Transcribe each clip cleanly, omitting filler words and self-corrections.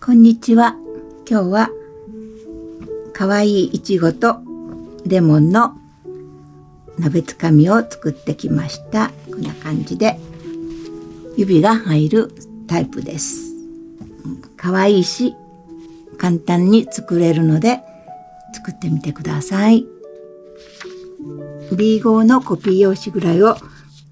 こんにちは。今日はかわいいいちごとレモンの鍋つかみを作ってきました。こんな感じで指が入るタイプです。かわいいし簡単に作れるので作ってみてください。B5 のコピー用紙ぐらいを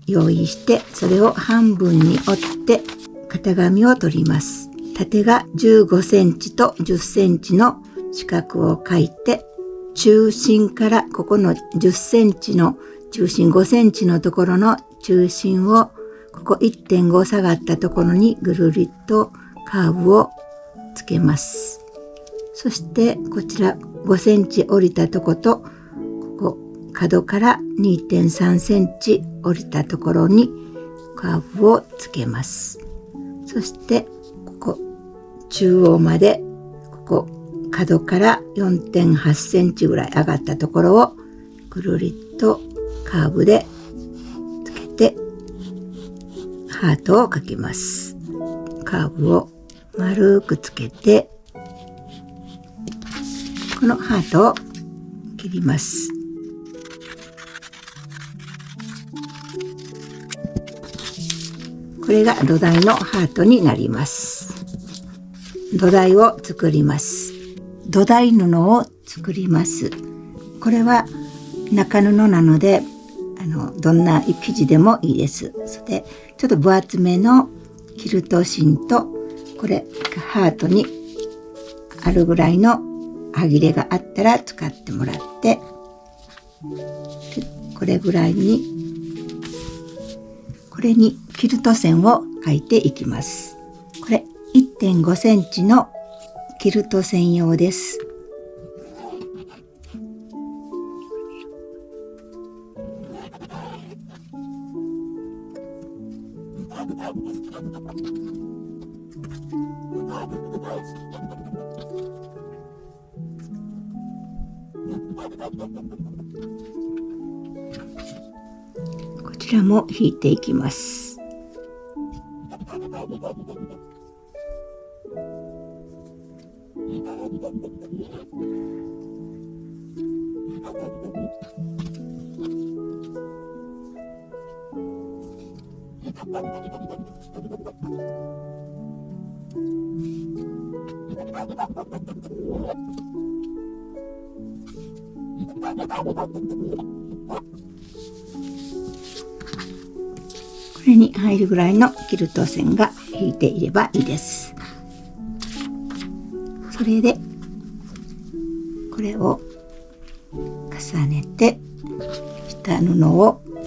用意して、それを半分に折って型紙を取ります。縦が15センチと10センチの四角を描いて、中心からここの10センチの中心5センチのところの中心をここ 1.5 下がったところにぐるりっとカーブをつけます。そしてこちら5センチ折りたとことここ角から 2.3 センチ折りたところにカーブをつけます。そしてここ中央までここ角から 4.8 センチぐらい上がったところをぐるりっとカーブでつけてハートを描きます。カーブを丸くつけてこのハートを切ります。これが土台のハートになります。土台を作ります。土台布を作ります。これは中布なのでどんな生地でもいいです。それでちょっと分厚めのキルト芯とこれハートにあるぐらいの歯切れがあったら使ってもらってこれぐらいにこれにキルト線を描いていきます。これ 1.5 センチのキルト線用です。こちらも引いていきます。これに入るぐらいのキルト線が引いていればいいです。それでこれを重ねて下布を重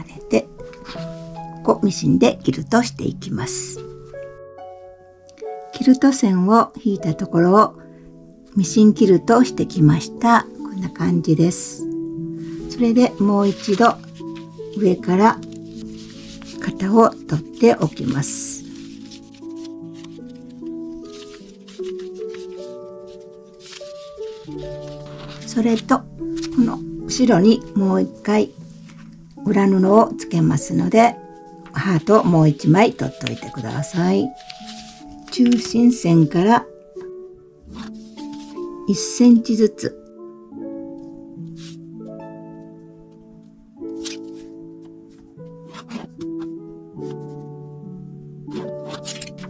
ねてここミシンでキルトしていきます。キルト線を引いたところをミシンキルトしてきました。こんな感じです。それでもう一度上から型を取っておきます。それとこの後ろにもう一回裏布をつけますのでハートをもう一枚取っておいてください。中心線から1センチずつ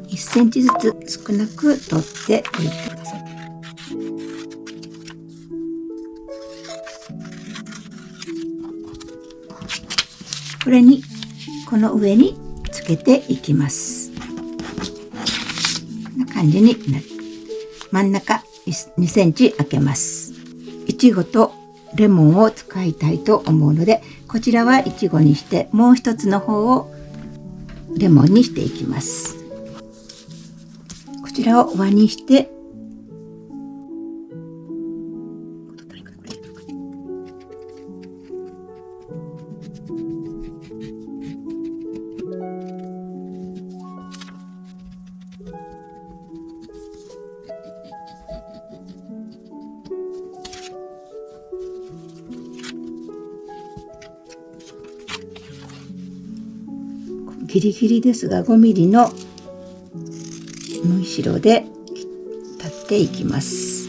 1センチずつ少なく取っておいてください。これにこの上につけていきます。こんな感じになる。真ん中2センチ開けます。いちごとレモンを使いたいと思うのでこちらはいちごにしてもう一つの方をレモンにしていきます。こちらを輪にしてギリギリですが5ミリの縫い代で立っていきます。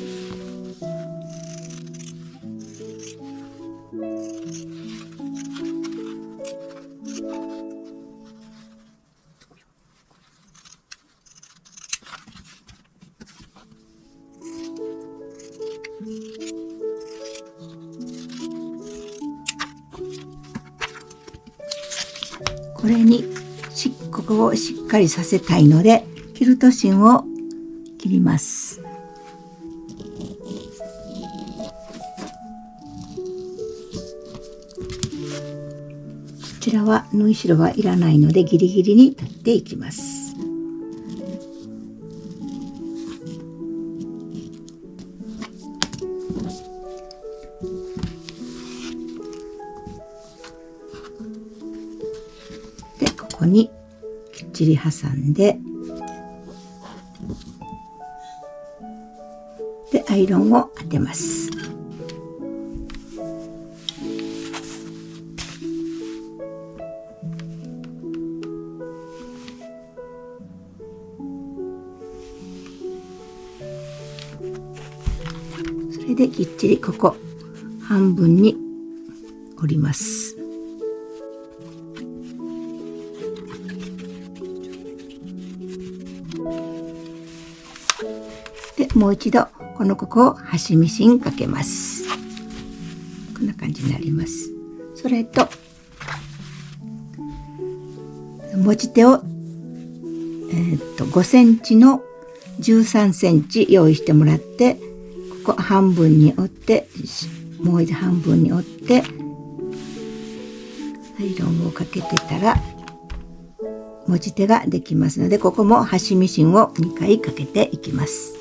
これにここをしっかりさせたいのでキルト芯を切ります。こちらは縫い代はいらないのでギリギリに立っていきます。でここにきっちり挟んで、でアイロンを当てます。それできっちりここ半分に折ります。でもう一度ここを端ミシンかけます。こんな感じになります。それと持ち手を、5センチの13センチ用意してもらって、ここ半分に折って、もう一度半分に折ってアイロンをかけてたら持ち手ができますので、ここも端ミシンを2回かけていきます。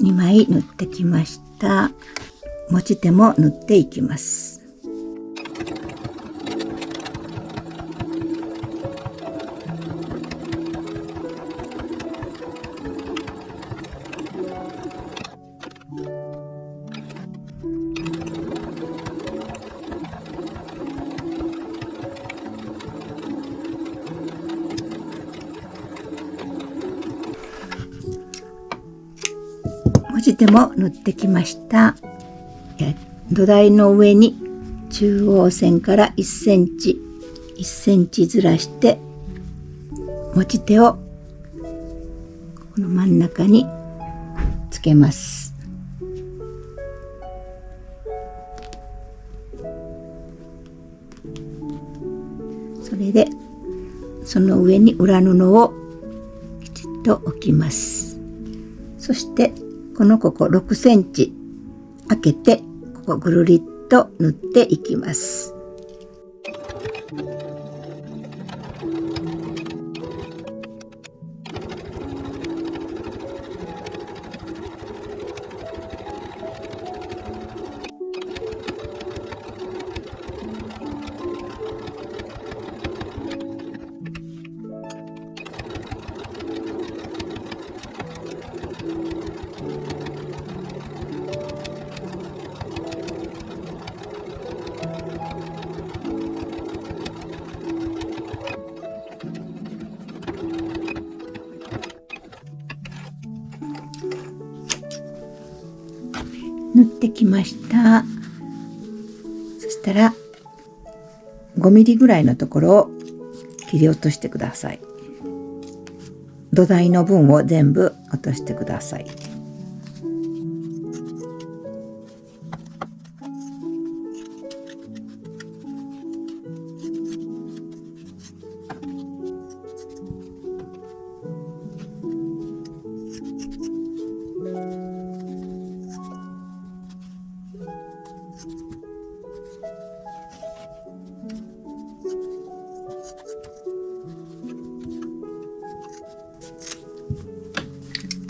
2枚縫ってきました。持ち手も縫っていきます。持ち手も縫ってきました。土台の上に中央線から1センチずらして持ち手をこの真ん中につけます。それでその上に裏布をきちっと置きます。そしてここ6センチ開けてここぐるりっと縫っていきます。縫ってきました。そしたら5ミリぐらいのところを切り落としてください。土台の分を全部落としてください。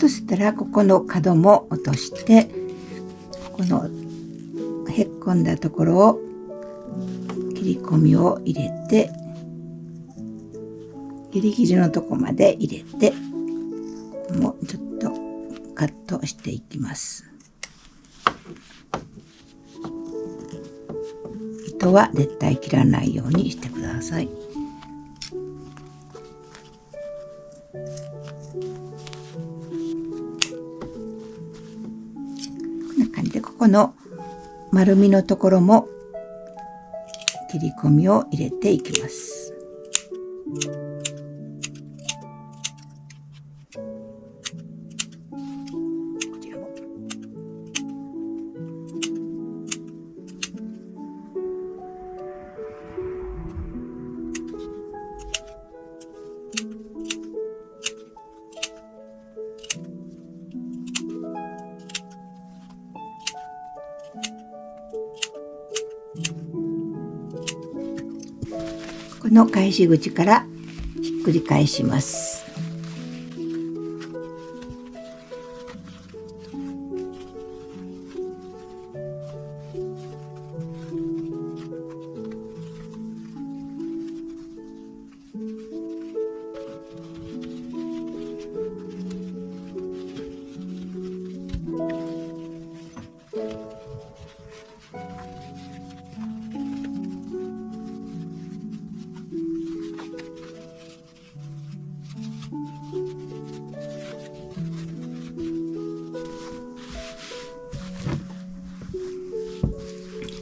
としたらここの角も落として、ここのへっこんだところを切り込みを入れて、ギリギリのとこまで入れて、ここもちょっとカットしていきます。糸は絶対切らないようにしてください。こんな感じで、ここの丸みのところも切り込みを入れていきます。こちらも。この返し口からひっくり返します。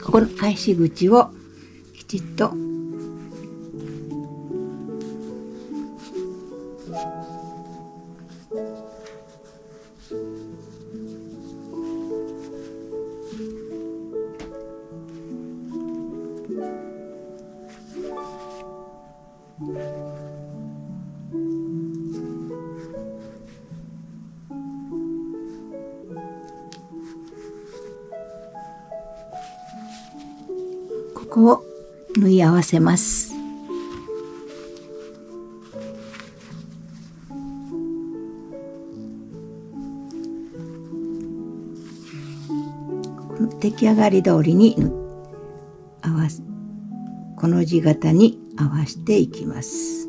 この返し口をきちっとここを縫い合わせます。この出来上がり通りにこの字型に合わせていきます。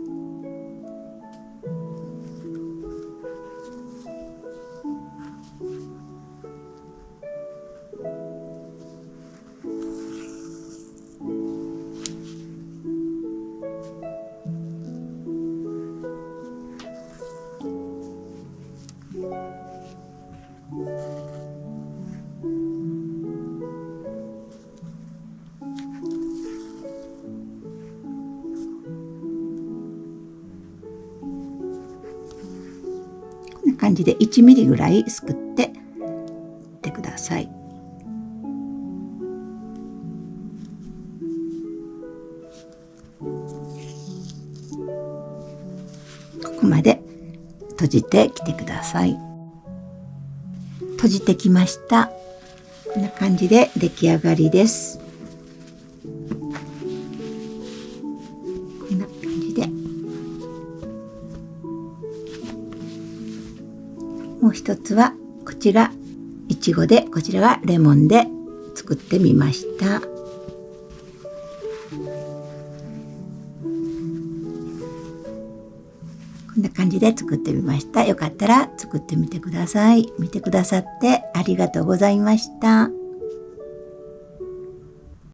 こんな感じで1ミリぐらいすくっていってください。ここまで閉じてきてください。閉じてきました。こんな感じで出来上がりです。こんな感じでもう一つはこちらいちごで、こちらはレモンで作ってみました。こんな感じで作ってみました。よかったら作ってみてください。見てくださってありがとうございました。